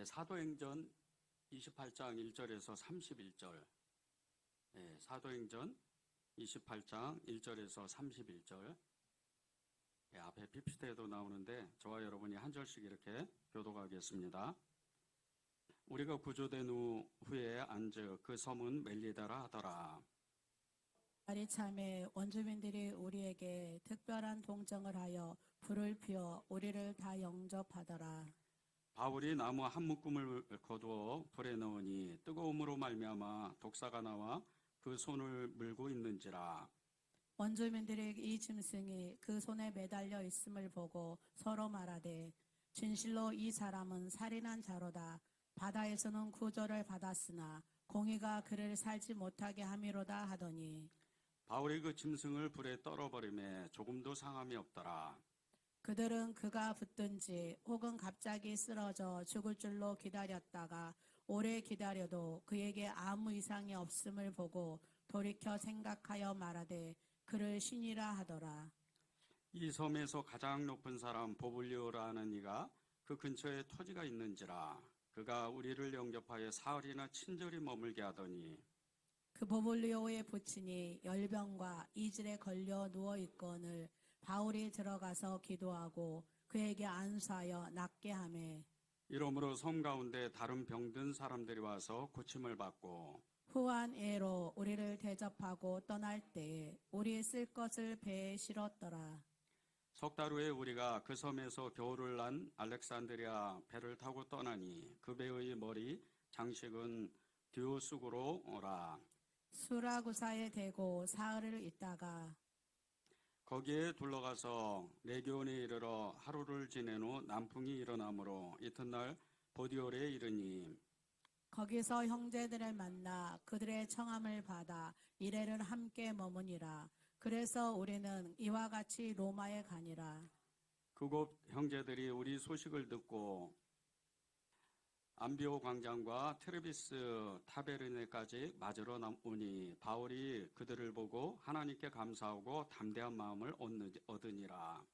사도행전 28장 1절에서 31절. 사도행전 28장 1절에서 31절. 앞에 PPT에도 나오는데 저와 여러분이 한 절씩 이렇게 교독하겠습니다. 우리가 구조된 후에 앉아 그 섬은 멜리다라 하더라. 날이 참에 원주민들이 우리에게 특별한 동정을 하여 불을 피워 우리를 다 영접하더라. 바울이 나무 한 묶음을 거두어 불에 넣으니 뜨거움으로 말미암아 독사가 나와 그 손을 물고 있는지라. 원주민들이 이 짐승이 그 손에 매달려 있음을 보고 서로 말하되 진실로 이 사람은 살인한 자로다. 바다에서는 구조를 받았으나 공의가 그를 살지 못하게 함이로다 하더니 바울이 그 짐승을 불에 떨어버리매 조금도 상함이 없더라. 그들은 그가 붙든지 혹은 갑자기 쓰러져 죽을 줄로 기다렸다가 오래 기다려도 그에게 아무 이상이 없음을 보고 돌이켜 생각하여 말하되 그를 신이라 하더라. 이 섬에서 가장 높은 사람 보블리오라는 이가 그 근처에 토지가 있는지라. 그가 우리를 영접하여 사흘이나 친절히 머물게 하더니 그 보블리오의 부친이 열병과 이질에 걸려 누워 있거늘 바울이 들어가서 기도하고 그에게 안수하여 낫게 하매 이러므로 섬 가운데 다른 병든 사람들이 와서 고침을 받고 후한 애로 우리를 대접하고 떠날 때에 우리 쓸 것을 배에 실었더라. 석 달 후에 우리가 그 섬에서 겨울을 난 알렉산드리아 배를 타고 떠나니 그 배의 머리 장식은 디오수구로 오라. 수라구사에 대고 사흘을 있다가 거기에 둘러가서 레기온에 이르러 하루를 지낸 후 남풍이 일어나므로 이튿날 보디올에 이르니 거기서 형제들을 만나 그들의 청함을 받아 이래를 함께 머무니라. 그래서 우리는 이와 같이 로마에 가니라. 그곳 형제들이 우리 소식을 듣고 암비오 광장과 트레비스 타베르네까지 맞으러 오니 바울이 그들을 보고 하나님께 감사하고 담대한 마음을 얻으니라.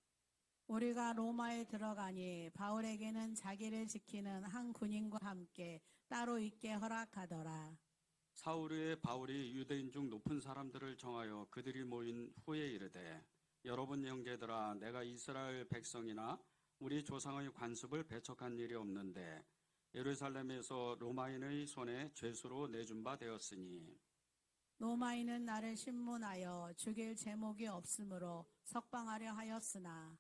우리가 로마에 들어가니 바울에게는 자기를 지키는 한 군인과 함께 따로 있게 허락하더라. 사흘 후에 바울이 유대인 중 높은 사람들을 정하여 그들이 모인 후에 이르되 여러분 형제들아, 내가 이스라엘 백성이나 우리 조상의 관습을 배척한 일이 없는데 예루살렘에서 로마인의 손에 죄수로 내준 바 되었으니 로마인은 나를 신문하여 죽일 제목이 없으므로 석방하려 하였으나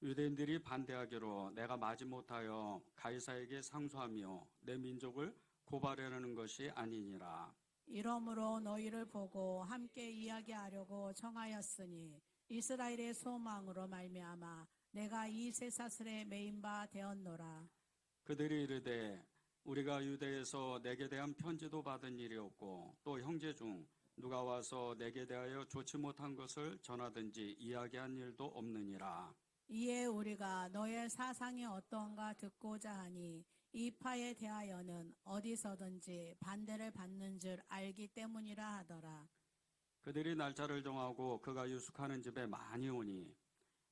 유대인들이 반대하기로 내가 마지못하여 가이사에게 상소하며 내 민족을 고발하려는 것이 아니니라. 이러므로 너희를 보고 함께 이야기하려고 청하였으니 이스라엘의 소망으로 말미암아 내가 이 쇠사슬에 매인 바 되었노라. 그들이 이르되 우리가 유대에서 내게 대한 편지도 받은 일이 없고 또 형제 중 누가 와서 내게 대하여 좋지 못한 것을 전하든지 이야기한 일도 없느니라. 이에 우리가 너의 사상이 어떠한가 듣고자 하니 이 파에 대하여는 어디서든지 반대를 받는 줄 알기 때문이라 하더라. 그들이 날짜를 정하고 그가 유숙하는 집에 많이 오니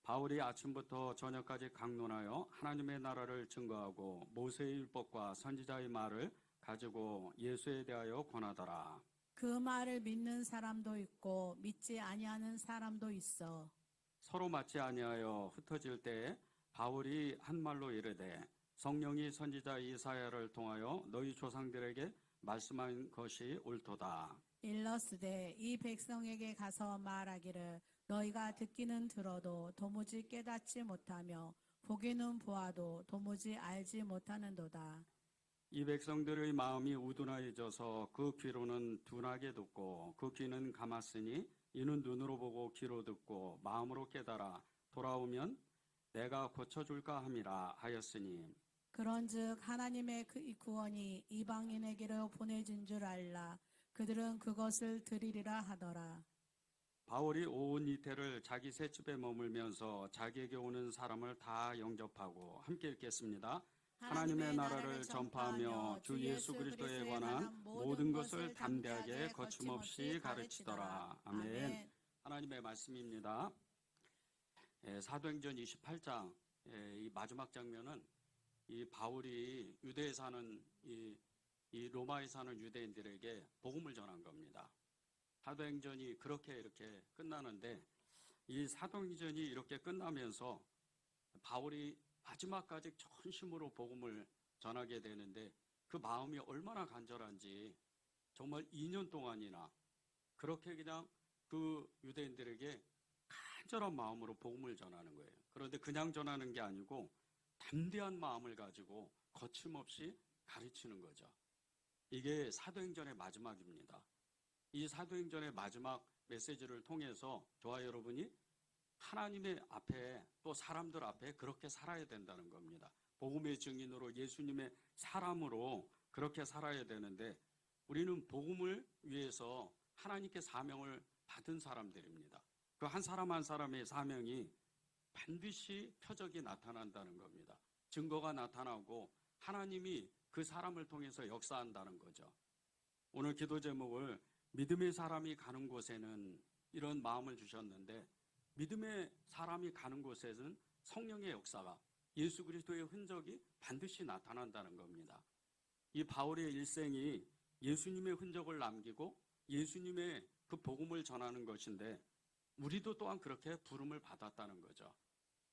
바울이 아침부터 저녁까지 강론하여 하나님의 나라를 증거하고 모세의 율법과 선지자의 말을 가지고 예수에 대하여 권하더라. 그 말을 믿는 사람도 있고 믿지 아니하는 사람도 있어. 서로 맞지 아니하여 흩어질 때에 바울이 한 말로 이르되 성령이 선지자 이사야를 통하여 너희 조상들에게 말씀한 것이 옳도다. 일러스되 이 백성에게 가서 말하기를 너희가 듣기는 들어도 도무지 깨닫지 못하며 보기는 보아도 도무지 알지 못하는도다. 이 백성들의 마음이 우둔하여져서 그 귀로는 둔하게 듣고 그 귀는 감았으니 이는 눈으로 보고 귀로 듣고 마음으로 깨달아 돌아오면 내가 고쳐줄까 함이라 하였으니 그런즉 하나님의 그 구원이 이방인에게로 보내진 줄 알라. 그들은 그것을 들으리라 하더라. 바울이 온 이태를 자기 새 집에 머물면서 자기에게 오는 사람을 다 영접하고 함께 읽겠습니다. 하나님의 나라를 전파하며 주 예수 그리스도에 관한 모든 것을 담대하게 거침없이 가르치더라. 아멘. 하나님의 말씀입니다. 사도행전 28장 이 마지막 장면은 이 바울이 유대에 사는 이 로마에 사는 유대인들에게 복음을 전한 겁니다. 사도행전이 그렇게 이렇게 끝나는데 이 사도행전이 이렇게 끝나면서 바울이 마지막까지 전심으로 복음을 전하게 되는데 그 마음이 얼마나 간절한지 정말 2년 동안이나 그렇게 그냥 그 유대인들에게 간절한 마음으로 복음을 전하는 거예요. 그런데 그냥 전하는 게 아니고 담대한 마음을 가지고 거침없이 가르치는 거죠. 이게 사도행전의 마지막입니다. 이 사도행전의 마지막 메시지를 통해서 저와 여러분이 하나님의 앞에 또 사람들 앞에 그렇게 살아야 된다는 겁니다. 복음의 증인으로 예수님의 사람으로 그렇게 살아야 되는데 우리는 복음을 위해서 하나님께 사명을 받은 사람들입니다. 그 한 사람 한 사람의 사명이 반드시 표적이 나타난다는 겁니다. 증거가 나타나고 하나님이 그 사람을 통해서 역사한다는 거죠. 오늘 기도 제목을 믿음의 사람이 가는 곳에는 이런 마음을 주셨는데 믿음의 사람이 가는 곳에는 성령의 역사가 예수 그리스도의 흔적이 반드시 나타난다는 겁니다. 이 바울의 일생이 예수님의 흔적을 남기고 예수님의 그 복음을 전하는 것인데 우리도 또한 그렇게 부름을 받았다는 거죠.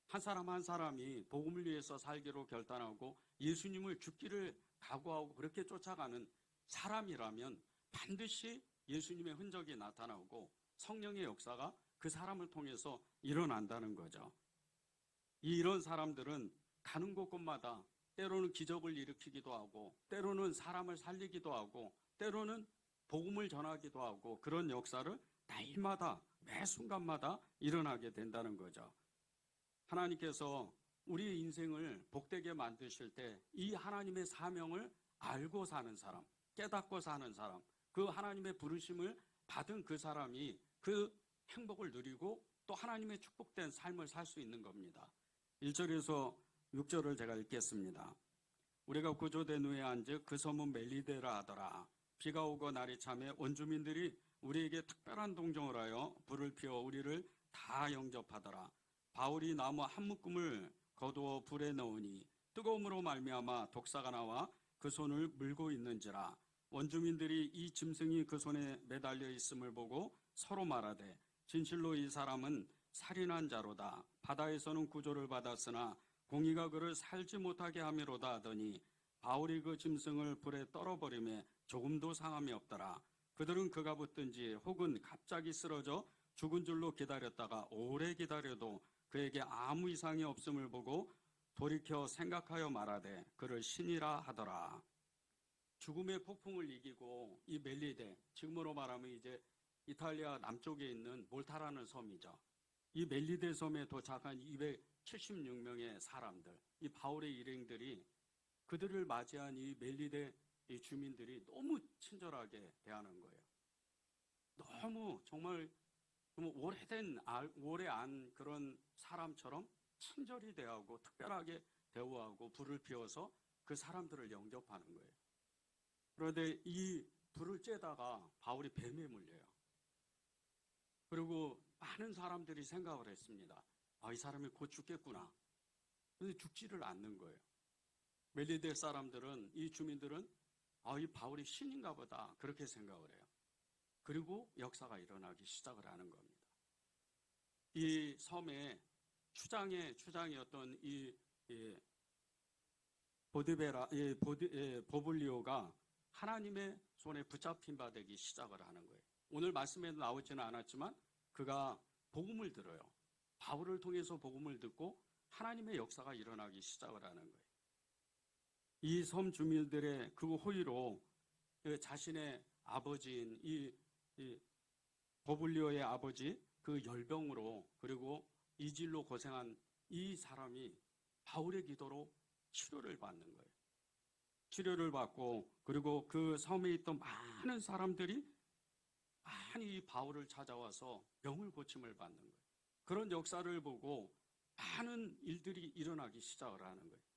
한 사람 한 사람이 복음을 위해서 살기로 결단하고 예수님을 죽기를 각오하고 그렇게 쫓아가는 사람이라면 반드시 예수님의 흔적이 나타나고 성령의 역사가 그 사람을 통해서 일어난다는 거죠. 이런 사람들은 가는 곳곳마다 때로는 기적을 일으키기도 하고 때로는 사람을 살리기도 하고 때로는 복음을 전하기도 하고 그런 역사를 날마다 매 순간마다 일어나게 된다는 거죠. 하나님께서 우리의 인생을 복되게 만드실 때 이 하나님의 사명을 알고 사는 사람, 깨닫고 사는 사람, 그 하나님의 부르심을 받은 그 사람이 그 행복을 누리고 또 하나님의 축복된 삶을 살 수 있는 겁니다. 1절에서 6절을 제가 읽겠습니다. 우리가 구조된 후에 앉아 그 섬은 멜리데라 하더라. 비가 오고 날이 차매 원주민들이 우리에게 특별한 동정을 하여 불을 피워 우리를 다 영접하더라. 바울이 나무 한 묶음을 거두어 불에 넣으니 뜨거움으로 말미암아 독사가 나와 그 손을 물고 있는지라. 원주민들이 이 짐승이 그 손에 매달려 있음을 보고 서로 말하되 진실로 이 사람은 살인한 자로다. 바다에서는 구조를 받았으나 공의가 그를 살지 못하게 함이로다 하더니 바울이 그 짐승을 불에 떨어버리매 조금도 상함이 없더라. 그들은 그가 붙든지 혹은 갑자기 쓰러져 죽은 줄로 기다렸다가 오래 기다려도 그에게 아무 이상이 없음을 보고 돌이켜 생각하여 말하되 그를 신이라 하더라. 죽음의 폭풍을 이기고 이 멜리데, 지금으로 말하면 이제 이탈리아 남쪽에 있는 몰타라는 섬이죠. 이 멜리데 섬에 도착한 276명의 사람들, 이 바울의 일행들이 그들을 맞이한 이 멜리데 이 주민들이 너무 친절하게 대하는 거예요. 너무 정말 오래 안 그런 사람처럼 친절히 대하고 특별하게 대우하고 불을 피워서 그 사람들을 영접하는 거예요. 그런데 이 불을 쬐다가 바울이 뱀에 물려요. 그리고 많은 사람들이 생각을 했습니다. 이 사람이 곧 죽겠구나. 그런데 죽지를 않는 거예요. 멜리데 사람들은, 이 주민들은 이 바울이 신인가 보다 그렇게 생각을 해요. 그리고 역사가 일어나기 시작을 하는 겁니다. 이 섬의 추장이었던 이 보블리오가 하나님의 손에 붙잡힌 바 되기 시작을 하는 거예요. 오늘 말씀에도 나오지는 않았지만 그가 복음을 들어요. 바울을 통해서 복음을 듣고 하나님의 역사가 일어나기 시작을 하는 거예요. 이 섬 주민들의 그 호의로 자신의 아버지인 이 보블리오의 아버지 그 열병으로 그리고 이질로 고생한 이 사람이 바울의 기도로 치료를 받는 거예요. 치료를 받고 그리고 그 섬에 있던 많은 사람들이 많이 바울을 찾아와서 병을 고침을 받는 거예요. 그런 역사를 보고 많은 일들이 일어나기 시작을 하는 거예요.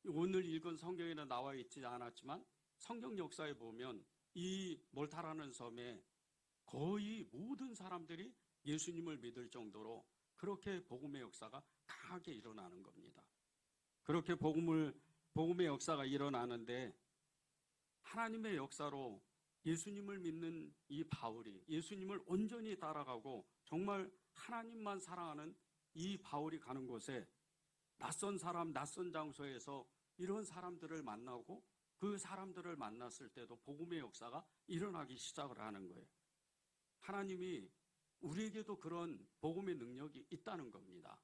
오늘 읽은 성경에는 나와 있지 않았지만 성경 역사에 보면 이 몰타라는 섬에 거의 모든 사람들이 예수님을 믿을 정도로 그렇게 복음의 역사가 강하게 일어나는 겁니다. 그렇게 복음을 복음의 역사가 일어나는데 하나님의 역사로 예수님을 믿는 이 바울이 예수님을 온전히 따라가고 정말 하나님만 사랑하는 이 바울이 가는 곳에 낯선 사람, 낯선 장소에서 이런 사람들을 만나고 그 사람들을 만났을 때도 복음의 역사가 일어나기 시작을 하는 거예요. 하나님이 우리에게도 그런 복음의 능력이 있다는 겁니다.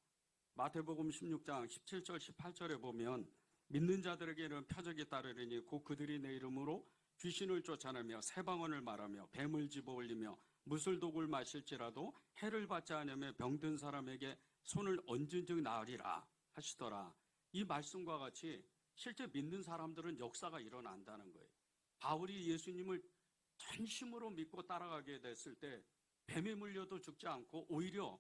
마태복음 16장 17절 18절에 보면 믿는 자들에게는 표적이 따르리니 곧 그들이 내 이름으로 귀신을 쫓아내며 새 방언을 말하며 뱀을 집어올리며 무술독을 마실지라도 해를 받지 않으며 병든 사람에게 손을 얹은 즉 나으리라 하시더라. 이 말씀과 같이 실제 믿는 사람들은 역사가 일어난다는 거예요. 바울이 예수님을 전심으로 믿고 따라가게 됐을 때 뱀에 물려도 죽지 않고 오히려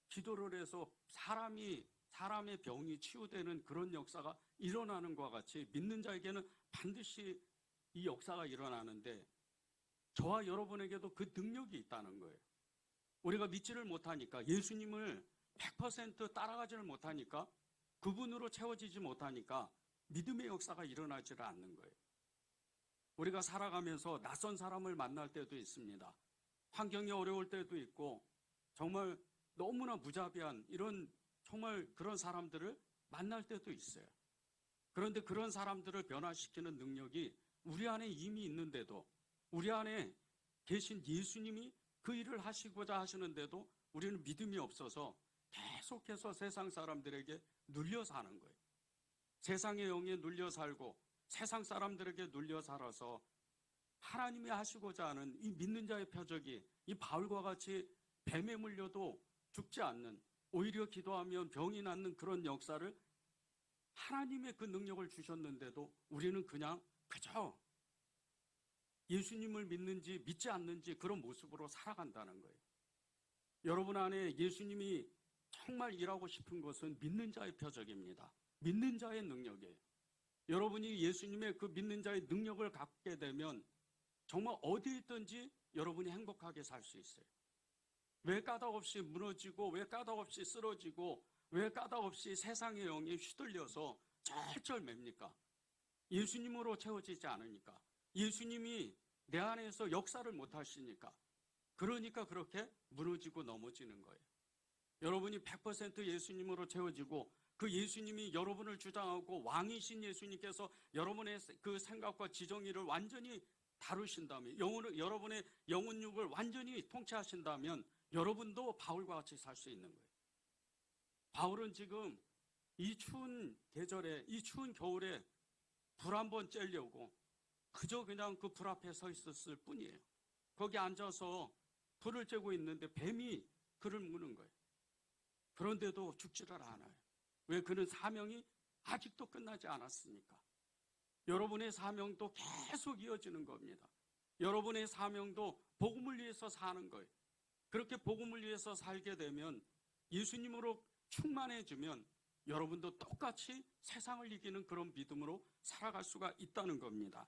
기도를 해서 사람의 병이 치유되는 그런 역사가 일어나는 것과 같이 믿는 자에게는 반드시 이 역사가 일어나는데 저와 여러분에게도 그 능력이 있다는 거예요. 우리가 믿지를 못하니까 예수님을 100% 따라가지를 못하니까 그분으로 채워지지 못하니까 믿음의 역사가 일어나지를 않는 거예요. 우리가 살아가면서 낯선 사람을 만날 때도 있습니다. 환경이 어려울 때도 있고 정말 너무나 무자비한 이런 정말 그런 사람들을 만날 때도 있어요. 그런데 그런 사람들을 변화시키는 능력이 우리 안에 이미 있는데도 우리 안에 계신 예수님이 그 일을 하시고자 하시는데도 우리는 믿음이 없어서 계속해서 세상 사람들에게 눌려 사는 거예요. 세상의 영에 눌려 살고 세상 사람들에게 눌려 살아서 하나님이 하시고자 하는 이 믿는 자의 표적이 이 바울과 같이 뱀에 물려도 죽지 않는 오히려 기도하면 병이 낫는 그런 역사를 하나님의 그 능력을 주셨는데도 우리는 그저 예수님을 믿는지 믿지 않는지 그런 모습으로 살아간다는 거예요. 여러분 안에 예수님이 정말 일하고 싶은 것은 믿는 자의 표적입니다. 믿는 자의 능력이에요. 여러분이 예수님의 그 믿는 자의 능력을 갖게 되면 정말 어디 있든지 여러분이 행복하게 살 수 있어요. 왜 까닭없이 무너지고 왜 까닭없이 쓰러지고 왜 까닭없이 세상의 영에 휘둘려서 쩔쩔 맵니까? 예수님으로 채워지지 않으니까. 예수님이 내 안에서 역사를 못 하시니까. 그러니까 그렇게 무너지고 넘어지는 거예요. 여러분이 100% 예수님으로 채워지고 그 예수님이 여러분을 주장하고 왕이신 예수님께서 여러분의 그 생각과 지정의를 완전히 다루신다면 여러분의 영혼육을 완전히 통치하신다면 여러분도 바울과 같이 살 수 있는 거예요. 바울은 지금 이 추운 계절에 이 추운 겨울에 불 한번 쬐려고 그저 그냥 그 불 앞에 서 있었을 뿐이에요. 거기 앉아서 불을 쬐고 있는데 뱀이 그를 무는 거예요. 그런데도 죽지를 않아요. 왜? 그는 사명이 아직도 끝나지 않았으니까. 여러분의 사명도 계속 이어지는 겁니다. 여러분의 사명도 복음을 위해서 사는 거예요. 그렇게 복음을 위해서 살게 되면 예수님으로 충만해지면 여러분도 똑같이 세상을 이기는 그런 믿음으로 살아갈 수가 있다는 겁니다.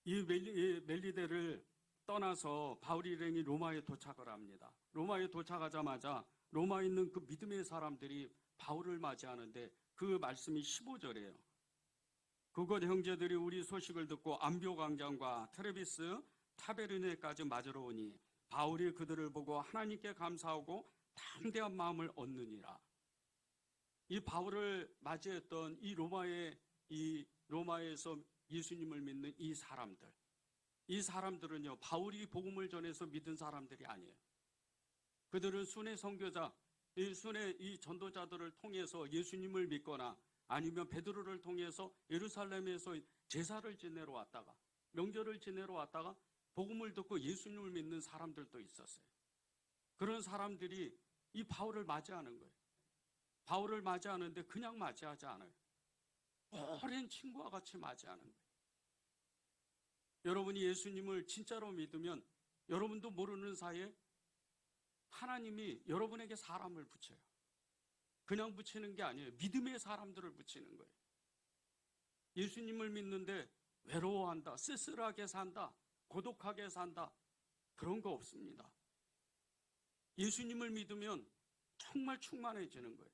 이 멜리데를 떠나서 바울이 일행이 로마에 도착을 합니다. 로마에 도착하자마자 로마에 있는 그 믿음의 사람들이 바울을 맞이하는데 그 말씀이 15절이에요. 그곳 형제들이 우리 소식을 듣고 안비오 광장과 트레비스 타베르네까지 맞으러 오니 바울이 그들을 보고 하나님께 감사하고 담대한 마음을 얻느니라. 이 바울을 맞이했던 이 로마에서 예수님을 믿는 이 사람들은요 바울이 복음을 전해서 믿은 사람들이 아니에요. 그들은 순회 선교자, 이 전도자들을 통해서 예수님을 믿거나 아니면 베드로를 통해서 예루살렘에서 제사를 지내러 왔다가 명절을 지내러 왔다가 복음을 듣고 예수님을 믿는 사람들도 있었어요. 그런 사람들이 이 바울을 맞이하는 거예요. 바울을 맞이하는데 그냥 맞이하지 않아요. 오랜 친구와 같이 맞이하는 거예요. 여러분이 예수님을 진짜로 믿으면 여러분도 모르는 사이에 하나님이 여러분에게 사람을 붙여요. 그냥 붙이는 게 아니에요. 믿음의 사람들을 붙이는 거예요. 예수님을 믿는데 외로워한다, 쓸쓸하게 산다, 고독하게 산다, 그런 거 없습니다. 예수님을 믿으면 정말 충만해지는 거예요.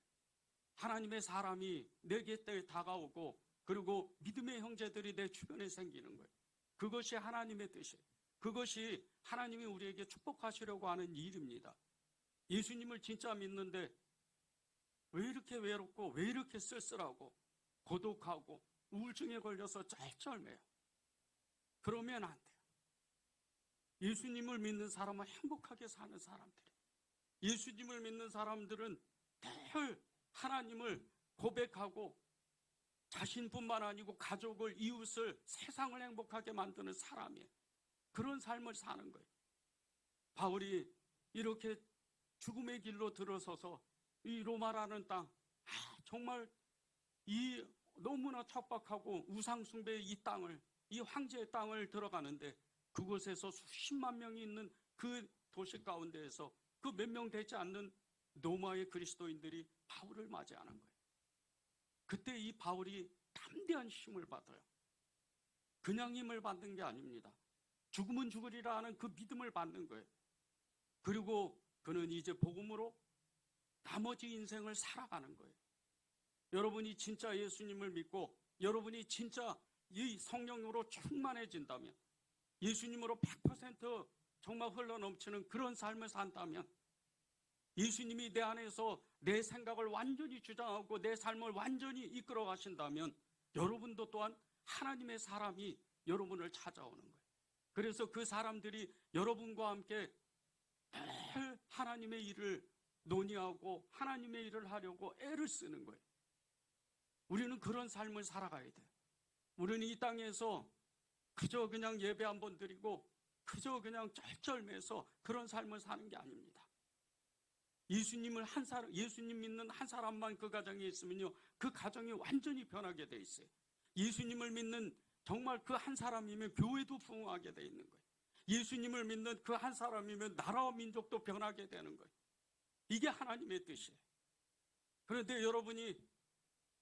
하나님의 사람이 내 곁에 다가오고 그리고 믿음의 형제들이 내 주변에 생기는 거예요. 그것이 하나님의 뜻이에요. 그것이 하나님이 우리에게 축복하시려고 하는 일입니다. 예수님을 진짜 믿는데 왜 이렇게 외롭고 왜 이렇게 쓸쓸하고 고독하고 우울증에 걸려서 쩔쩔매요. 그러면 안 돼요. 예수님을 믿는 사람은 행복하게 사는 사람들이에요. 예수님을 믿는 사람들은 늘 하나님을 고백하고 자신뿐만 아니고 가족을, 이웃을, 세상을 행복하게 만드는 사람이에요. 그런 삶을 사는 거예요. 바울이 이렇게 죽음의 길로 들어서서 이 로마라는 땅, 정말 이 너무나 척박하고 우상숭배의 이 땅을, 이 황제의 땅을 들어가는데 그곳에서 수십만 명이 있는 그 도시 가운데에서 그 몇 명 되지 않는 노마의 그리스도인들이 바울을 맞이하는 거예요. 그때 이 바울이 담대한 힘을 받아요. 그냥 힘을 받는 게 아닙니다. 죽으면 죽으리라 하는 그 믿음을 받는 거예요. 그리고 그는 이제 복음으로 나머지 인생을 살아가는 거예요. 여러분이 진짜 예수님을 믿고 여러분이 진짜 이 성령으로 충만해진다면, 예수님으로 100% 정말 흘러넘치는 그런 삶을 산다면, 예수님이 내 안에서 내 생각을 완전히 주장하고 내 삶을 완전히 이끌어 가신다면 여러분도 또한 하나님의 사람이 여러분을 찾아오는 거예요. 그래서 그 사람들이 여러분과 함께 늘 하나님의 일을 논의하고 하나님의 일을 하려고 애를 쓰는 거예요. 우리는 그런 삶을 살아가야 돼요. 우리는 이 땅에서 그저 그냥 예배 한번 드리고 그저 그냥 쩔쩔매서 그런 삶을 사는 게 아닙니다. 예수님 믿는 한 사람만 그 가정에 있으면요, 그 가정이 완전히 변하게 돼 있어요. 예수님을 믿는 정말 그 한 사람이면 교회도 부흥하게 돼 있는 거예요. 예수님을 믿는 그 한 사람이면 나라와 민족도 변하게 되는 거예요. 이게 하나님의 뜻이에요. 그런데 여러분이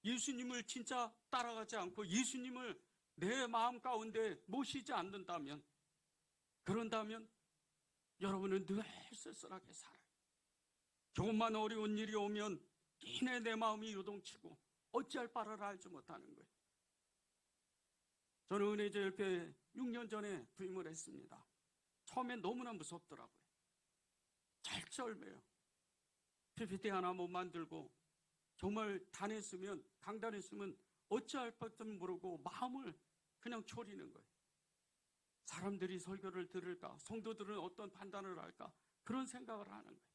예수님을 진짜 따라가지 않고 예수님을 내 마음 가운데 모시지 않는다면, 그런다면 여러분은 늘 쓸쓸하게 살아요. 조금만 어려운 일이 오면 이내 내 마음이 요동치고 어찌할 바를 알지 못하는 거예요. 저는 은혜제일교회 6년 전에 부임을 했습니다. 처음엔 너무나 무섭더라고요. 쩔쩔매요. PPT 하나 못 만들고 정말 강단했으면 어찌할 바도 모르고 마음을 그냥 초리는 거예요. 사람들이 설교를 들을까? 성도들은 어떤 판단을 할까? 그런 생각을 하는 거예요.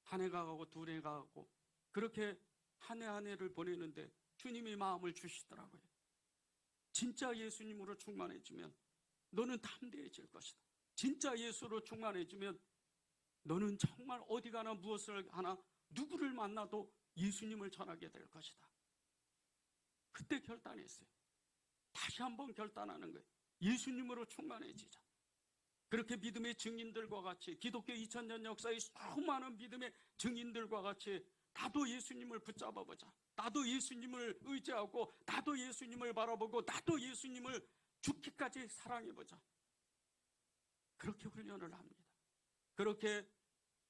한 해가 가고 두 해가 가고 그렇게 한 해 한 해를 보내는데 주님이 마음을 주시더라고요. 진짜 예수님으로 충만해지면 너는 담대해질 것이다. 진짜 예수로 충만해지면 너는 정말 어디 가나 무엇을 하나 누구를 만나도 예수님을 전하게 될 것이다. 그때 결단했어요. 다시 한번 결단하는 거예요. 예수님으로 충만해지자. 그렇게 믿음의 증인들과 같이, 기독교 2000년 역사의 수많은 믿음의 증인들과 같이 나도 예수님을 붙잡아보자. 나도 예수님을 의지하고 나도 예수님을 바라보고 나도 예수님을 죽기까지 사랑해보자. 그렇게 훈련을 합니다. 그렇게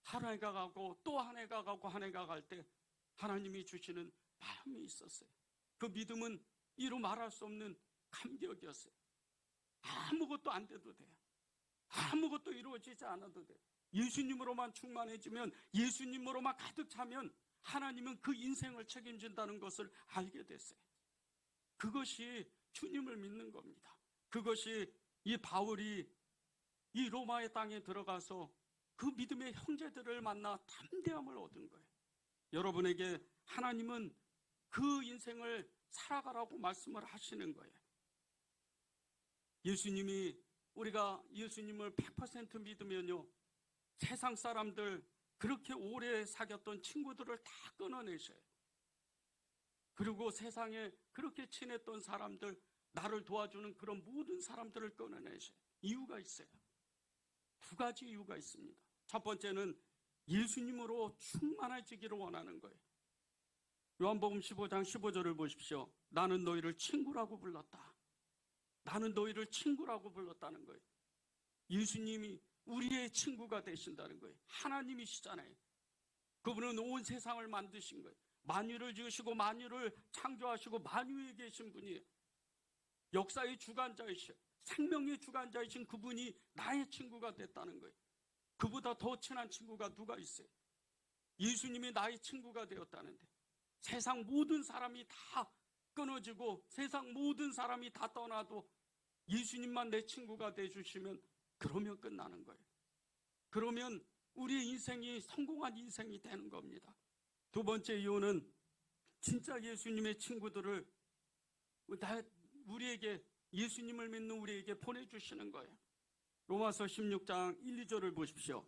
한 해가 가고 또 한 해가 가고 한 해가 갈 때 하나님이 주시는 마음이 있었어요. 그 믿음은 이루 말할 수 없는 감격이었어요. 아무것도 안 돼도 돼요. 아무것도 이루어지지 않아도 돼요. 예수님으로만 충만해지면, 예수님으로만 가득 차면 하나님은 그 인생을 책임진다는 것을 알게 됐어요. 그것이 주님을 믿는 겁니다. 그것이 이 바울이 이 로마의 땅에 들어가서 그 믿음의 형제들을 만나 담대함을 얻은 거예요. 여러분에게 하나님은 그 인생을 살아가라고 말씀을 하시는 거예요. 우리가 예수님을 100% 믿으면요, 세상 사람들, 그렇게 오래 사귀었던 친구들을 다 끊어내셔요. 그리고 세상에 그렇게 친했던 사람들, 나를 도와주는 그런 모든 사람들을 끊어내셔요. 이유가 있어요. 두 가지 이유가 있습니다. 첫 번째는 예수님으로 충만해지기를 원하는 거예요. 요한복음 15장 15절을 보십시오. 나는 너희를 친구라고 불렀다. 나는 너희를 친구라고 불렀다는 거예요. 예수님이 우리의 친구가 되신다는 거예요. 하나님이시잖아요. 그분은 온 세상을 만드신 거예요. 만유를 지으시고 만유를 창조하시고 만유에 계신 분이에요. 역사의 주관자이신, 생명의 주관자이신 그분이 나의 친구가 됐다는 거예요. 그보다 더 친한 친구가 누가 있어요? 예수님이 나의 친구가 되었다는데, 세상 모든 사람이 다 끊어지고 세상 모든 사람이 다 떠나도 예수님만 내 친구가 되어주시면 그러면 끝나는 거예요. 그러면 우리의 인생이 성공한 인생이 되는 겁니다. 두 번째 이유는 진짜 예수님의 친구들을 우리에게, 예수님을 믿는 우리에게 보내주시는 거예요. 로마서 16장 1, 2절을 보십시오.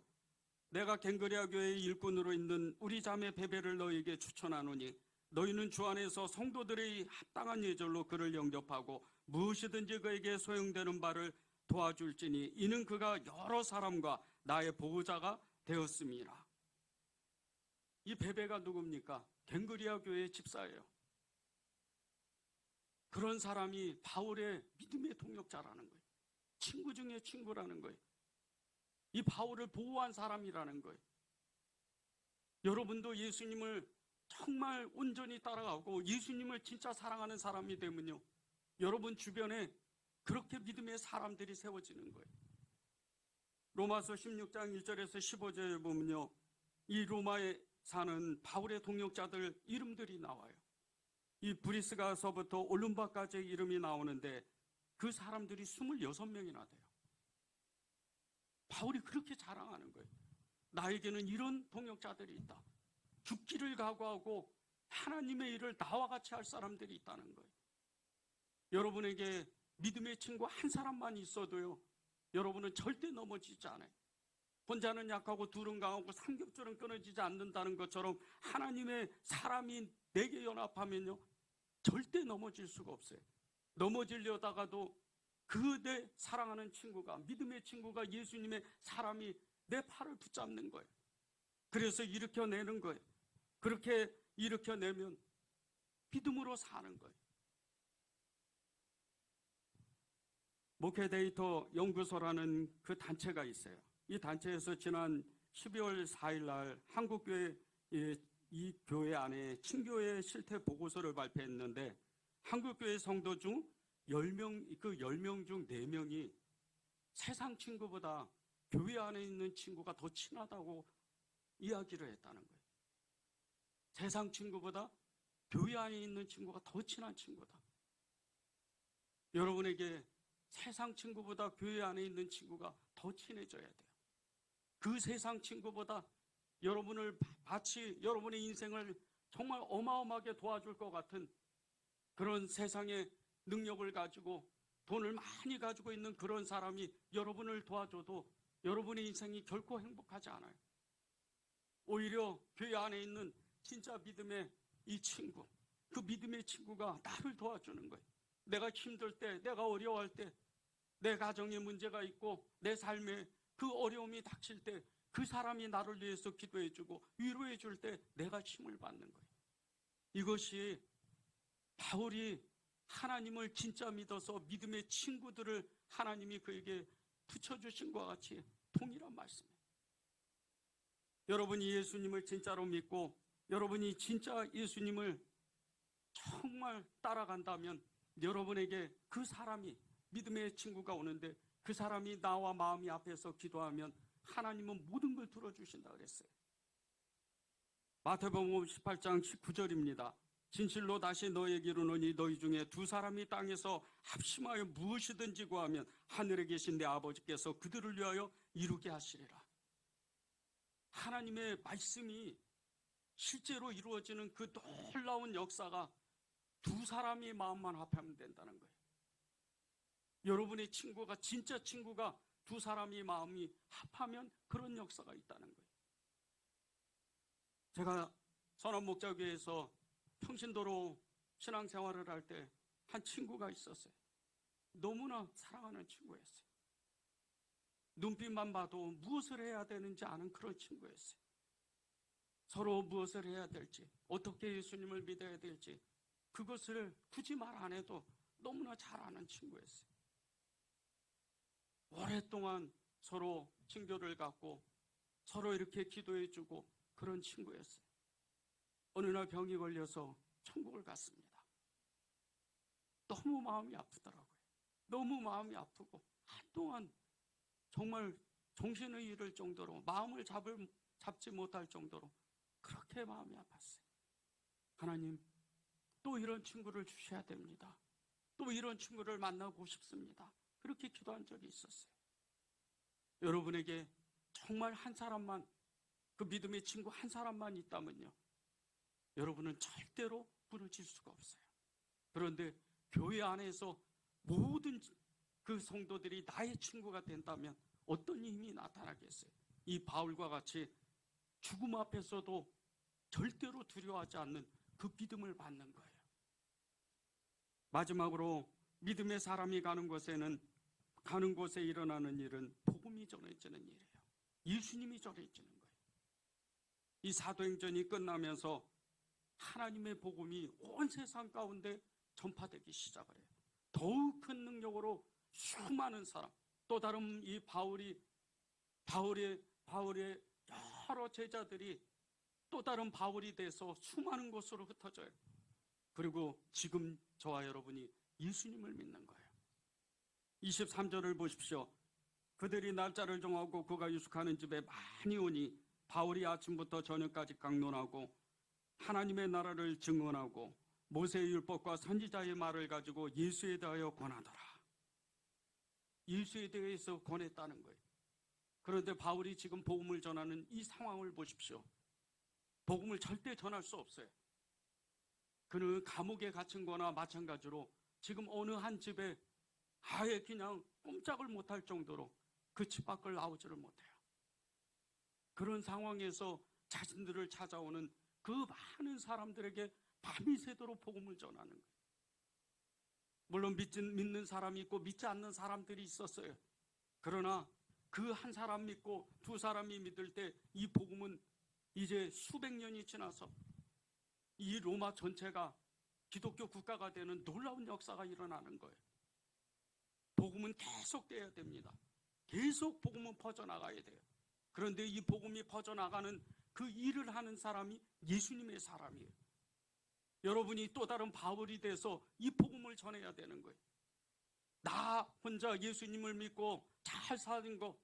내가 갱그레아 교회의 일꾼으로 있는 우리 자매 베베를 너희에게 추천하노니 너희는 주 안에서 성도들의 합당한 예절로 그를 영접하고 무엇이든지 그에게 소용되는 바를 도와줄지니 이는 그가 여러 사람과 나의 보호자가 되었음이라. 이 베베가 누굽니까? 갱그레아 교회의 집사예요. 그런 사람이 바울의 믿음의 동역자라는 거예요. 친구 중에 친구라는 거예요. 이 바울을 보호한 사람이라는 거예요. 여러분도 예수님을 정말 온전히 따라가고 예수님을 진짜 사랑하는 사람이 되면요, 여러분 주변에 그렇게 믿음의 사람들이 세워지는 거예요. 로마서 16장 1절에서 15절에 보면요, 이 로마에 사는 바울의 동역자들 이름들이 나와요. 이 브리스가서부터 올lum바까지의 이름이 나오는데 그 사람들이 26명이나 돼요. 바울이 그렇게 자랑하는 거예요. 나에게는 이런 동역자들이 있다. 죽기를 각오하고 하나님의 일을 나와 같이 할 사람들이 있다는 거예요. 여러분에게 믿음의 친구 한 사람만 있어도요, 여러분은 절대 넘어지지 않아요. 혼자는 약하고 둘은 강하고 삼겹줄은 끊어지지 않는다는 것처럼 하나님의 사람이 내게 연합하면요, 절대 넘어질 수가 없어요. 넘어지려다가도 그 내 사랑하는 친구가, 믿음의 친구가, 예수님의 사람이 내 팔을 붙잡는 거예요. 그래서 일으켜내는 거예요. 그렇게 일으켜내면 믿음으로 사는 거예요. 목회데이터 연구소라는 그 단체가 있어요. 이 단체에서 지난 12월 4일 날 한국교회, 이 교회 안에 친교회 실태 보고서를 발표했는데, 한국교회 성도 중 10명 중 4명이 세상 친구보다 교회 안에 있는 친구가 더 친하다고 이야기를 했다는 거예요. 세상 친구보다 교회 안에 있는 친구가 더 친한 친구다. 여러분에게 세상 친구보다 교회 안에 있는 친구가 더 친해져야 돼요. 그 세상 친구보다 여러분을 마치 여러분의 인생을 정말 어마어마하게 도와줄 것 같은 그런 세상의 능력을 가지고 돈을 많이 가지고 있는 그런 사람이 여러분을 도와줘도 여러분의 인생이 결코 행복하지 않아요. 오히려 교회 안에 있는 진짜 믿음의 이 친구, 그 믿음의 친구가 나를 도와주는 거예요. 내가 힘들 때, 내가 어려워할 때, 내 가정에 문제가 있고 내 삶에 그 어려움이 닥칠 때 그 사람이 나를 위해서 기도해주고 위로해줄 때 내가 힘을 받는 거예요. 이것이 바울이 하나님을 진짜 믿어서 믿음의 친구들을 하나님이 그에게 붙여주신 것과 같이 동일한 말씀이에요. 여러분이 예수님을 진짜로 믿고 여러분이 진짜 예수님을 정말 따라간다면 여러분에게 그 사람이, 믿음의 친구가 오는데 그 사람이 나와 마음이 앞에서 기도하면 하나님은 모든 걸 들어주신다 그랬어요. 마태복음 18장 19절입니다. 진실로 다시 너에게 이르노니 너희 중에 두 사람이 땅에서 합심하여 무엇이든지 구하면 하늘에 계신 내 아버지께서 그들을 위하여 이루게 하시리라. 하나님의 말씀이 실제로 이루어지는 그 놀라운 역사가 두 사람이 마음만 합하면 된다는 거예요. 여러분의 친구가, 진짜 친구가 두 사람이 마음이 합하면 그런 역사가 있다는 거예요. 제가 선원목자교회에서 평신도로 신앙생활을 할 때 한 친구가 있었어요. 너무나 사랑하는 친구였어요. 눈빛만 봐도 무엇을 해야 되는지 아는 그런 친구였어요. 서로 무엇을 해야 될지, 어떻게 예수님을 믿어야 될지 그것을 굳이 말 안 해도 너무나 잘 아는 친구였어요. 오랫동안 서로 친교를 갖고 서로 이렇게 기도해주고 그런 친구였어요. 어느 날 병이 걸려서 천국을 갔습니다. 너무 마음이 아프더라고요. 너무 마음이 아프고 한동안 정말 정신을 잃을 정도로, 마음을 잡지 못할 정도로 그렇게 마음이 아팠어요. 하나님, 또 이런 친구를 주셔야 됩니다. 또 이런 친구를 만나고 싶습니다. 그렇게 기도한 적이 있었어요. 여러분에게 정말 한 사람만, 그 믿음의 친구 한 사람만 있다면요, 여러분은 절대로 무너질 수가 없어요. 그런데 교회 안에서 모든 그 성도들이 나의 친구가 된다면 어떤 힘이 나타나겠어요? 이 바울과 같이 죽음 앞에서도 절대로 두려워하지 않는 그 믿음을 받는 거예요. 마지막으로 믿음의 사람이 가는 곳에 일어나는 일은 복음이 전해지는 일이에요. 예수님이 전해지는 거예요. 이 사도행전이 끝나면서 하나님의 복음이 온 세상 가운데 전파되기 시작을 해요. 더욱 큰 능력으로 수많은 사람, 또 다른 이 바울의 여러 제자들이 또 다른 바울이 돼서 수많은 곳으로 흩어져요. 그리고 지금 저와 여러분이 예수님을 믿는 거예요. 23절을 보십시오. 그들이 날짜를 정하고 그가 유숙하는 집에 많이 오니 바울이 아침부터 저녁까지 강론하고 하나님의 나라를 증언하고 모세의 율법과 선지자의 말을 가지고 예수에 대하여 권하더라. 예수에 대해서 권했다는 거예요. 그런데 바울이 지금 복음을 전하는 이 상황을 보십시오. 복음을 절대 전할 수 없어요. 그는 감옥에 갇힌 거나 마찬가지로 지금 어느 한 집에 아예 그냥 꼼짝을 못할 정도로 그 집 밖을 나오지를 못해요. 그런 상황에서 자신들을 찾아오는 그 많은 사람들에게 밤이 새도록 복음을 전하는 거예요. 물론 믿는 사람이 있고 믿지 않는 사람들이 있었어요. 그러나 그 한 사람 믿고 두 사람이 믿을 때 이 복음은 이제 수백 년이 지나서 이 로마 전체가 기독교 국가가 되는 놀라운 역사가 일어나는 거예요. 복음은 계속돼야 됩니다. 계속 복음은 퍼져나가야 돼요. 그런데 이 복음이 퍼져나가는 그 일을 하는 사람이 예수님의 사람이에요. 여러분이 또 다른 바울이 돼서 이 복음을 전해야 되는 거예요. 나 혼자 예수님을 믿고 잘 사는 거,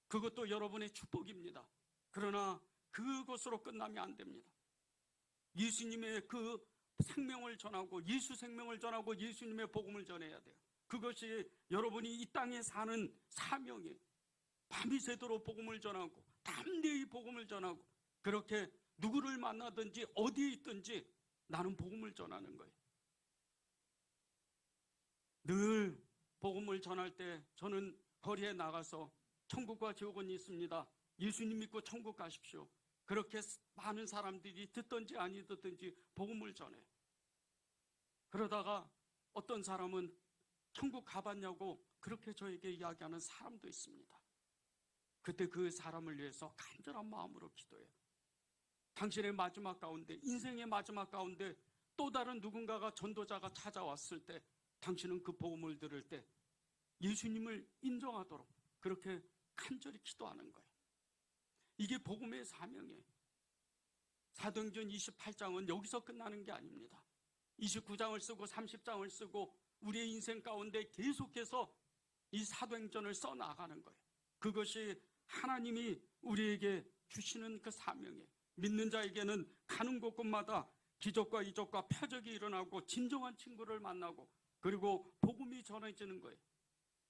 그것도 여러분의 축복입니다. 그러나 그것으로 끝나면 안 됩니다. 예수님의 그 생명을 전하고 예수 생명을 전하고 예수님의 복음을 전해야 돼요. 그것이 여러분이 이 땅에 사는 사명이에요. 밤이 새도록 복음을 전하고 담대히 복음을 전하고 그렇게 누구를 만나든지 어디에 있든지 나는 복음을 전하는 거예요. 늘 복음을 전할 때 저는 거리에 나가서 천국과 지옥은 있습니다. 예수님 믿고 천국 가십시오. 그렇게 많은 사람들이 듣든지 아니 듣든지 복음을 전해. 그러다가 어떤 사람은 천국 가봤냐고 그렇게 저에게 이야기하는 사람도 있습니다. 그때 그 사람을 위해서 간절한 마음으로 기도해요. 당신의 마지막 가운데, 인생의 마지막 가운데 또 다른 누군가가 전도자가 찾아왔을 때 당신은 그 복음을 들을 때 예수님을 인정하도록 그렇게 간절히 기도하는 거예요. 이게 복음의 사명이에요. 사도행전 28장은 여기서 끝나는 게 아닙니다. 29장을 쓰고 30장을 쓰고 우리의 인생 가운데 계속해서 이 사도행전을 써나가는 거예요. 그것이 하나님이 우리에게 주시는 그 사명이에요. 믿는 자에게는 가는 곳곳마다 기적과 이적과 표적이 일어나고 진정한 친구를 만나고 그리고 복음이 전해지는 거예요.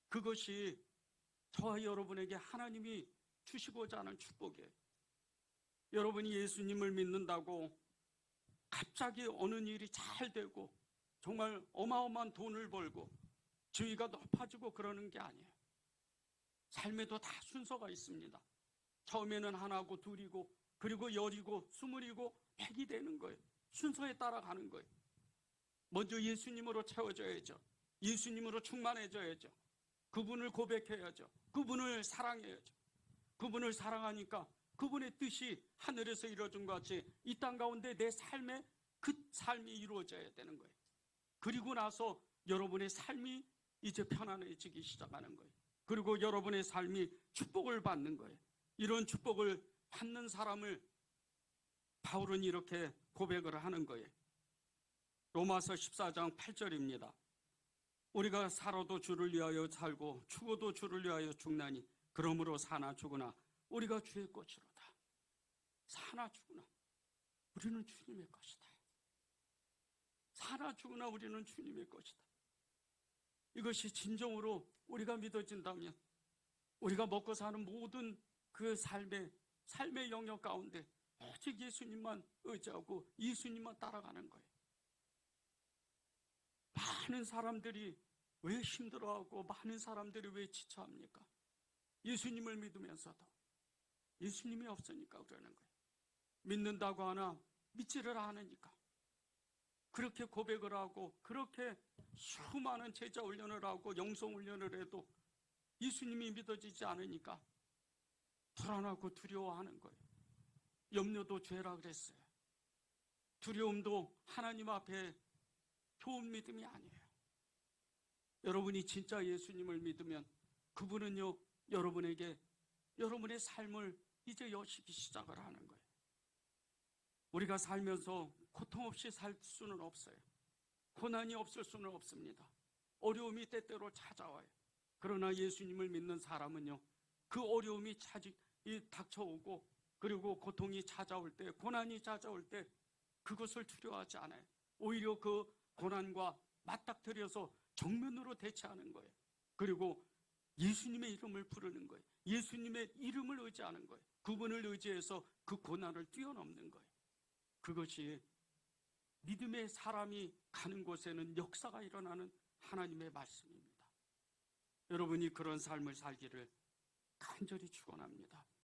그것이 저와 여러분에게 하나님이 주시고자 하는 축복이에요. 여러분이 예수님을 믿는다고 갑자기 어느 일이 잘 되고 정말 어마어마한 돈을 벌고 지위가 높아지고 그러는 게 아니에요. 삶에도 다 순서가 있습니다. 처음에는 하나고 둘이고 그리고 열이고 스물이고 백이 되는 거예요. 순서에 따라가는 거예요. 먼저 예수님으로 채워져야죠. 예수님으로 충만해져야죠. 그분을 고백해야죠. 그분을 사랑해야죠. 그분을 사랑하니까 그분의 뜻이 하늘에서 이루어진 것 같이 이 땅 가운데 내 삶에 그 삶이 이루어져야 되는 거예요. 그리고 나서 여러분의 삶이 이제 편안해지기 시작하는 거예요. 그리고 여러분의 삶이 축복을 받는 거예요. 이런 축복을 받는 사람을 바울은 이렇게 고백을 하는 거예요. 로마서 14장 8절입니다. 우리가 살아도 주를 위하여 살고 죽어도 주를 위하여 죽나니 그러므로 사나 죽으나 우리가 주의 것이로다. 사나 죽으나 우리는 주님의 것이다. 사나 죽으나 우리는 주님의 것이다. 이것이 진정으로 우리가 믿어진다면 우리가 먹고 사는 모든 그 삶의 영역 가운데 오직 예수님만 의지하고 예수님만 따라가는 거예요. 많은 사람들이 왜 힘들어하고 많은 사람들이 왜 지쳐합니까? 예수님을 믿으면서도 예수님이 없으니까 그러는 거예요. 믿는다고 하나 믿지를 않으니까. 그렇게 고백을 하고 그렇게 수많은 제자 훈련을 하고 영성 훈련을 해도 예수님이 믿어지지 않으니까 불안하고 두려워하는 거예요. 염려도 죄라 그랬어요. 두려움도 하나님 앞에 좋은 믿음이 아니에요. 여러분이 진짜 예수님을 믿으면 그분은요, 여러분에게 여러분의 삶을 이제 여시기 시작을 하는 거예요. 우리가 살면서 고통 없이 살 수는 없어요. 고난이 없을 수는 없습니다. 어려움이 때때로 찾아와요. 그러나 예수님을 믿는 사람은요, 그 어려움이 닥쳐오고 그리고 고통이 찾아올 때, 고난이 찾아올 때 그것을 두려워하지 않아요. 오히려 그 고난과 맞닥뜨려서 정면으로 대처하는 거예요. 그리고 예수님의 이름을 부르는 거예요. 예수님의 이름을 의지하는 거예요. 그분을 의지해서 그 고난을 뛰어넘는 거예요. 그것이 믿음의 사람이 가는 곳에는 역사가 일어나는 하나님의 말씀입니다. 여러분이 그런 삶을 살기를 간절히 축원합니다.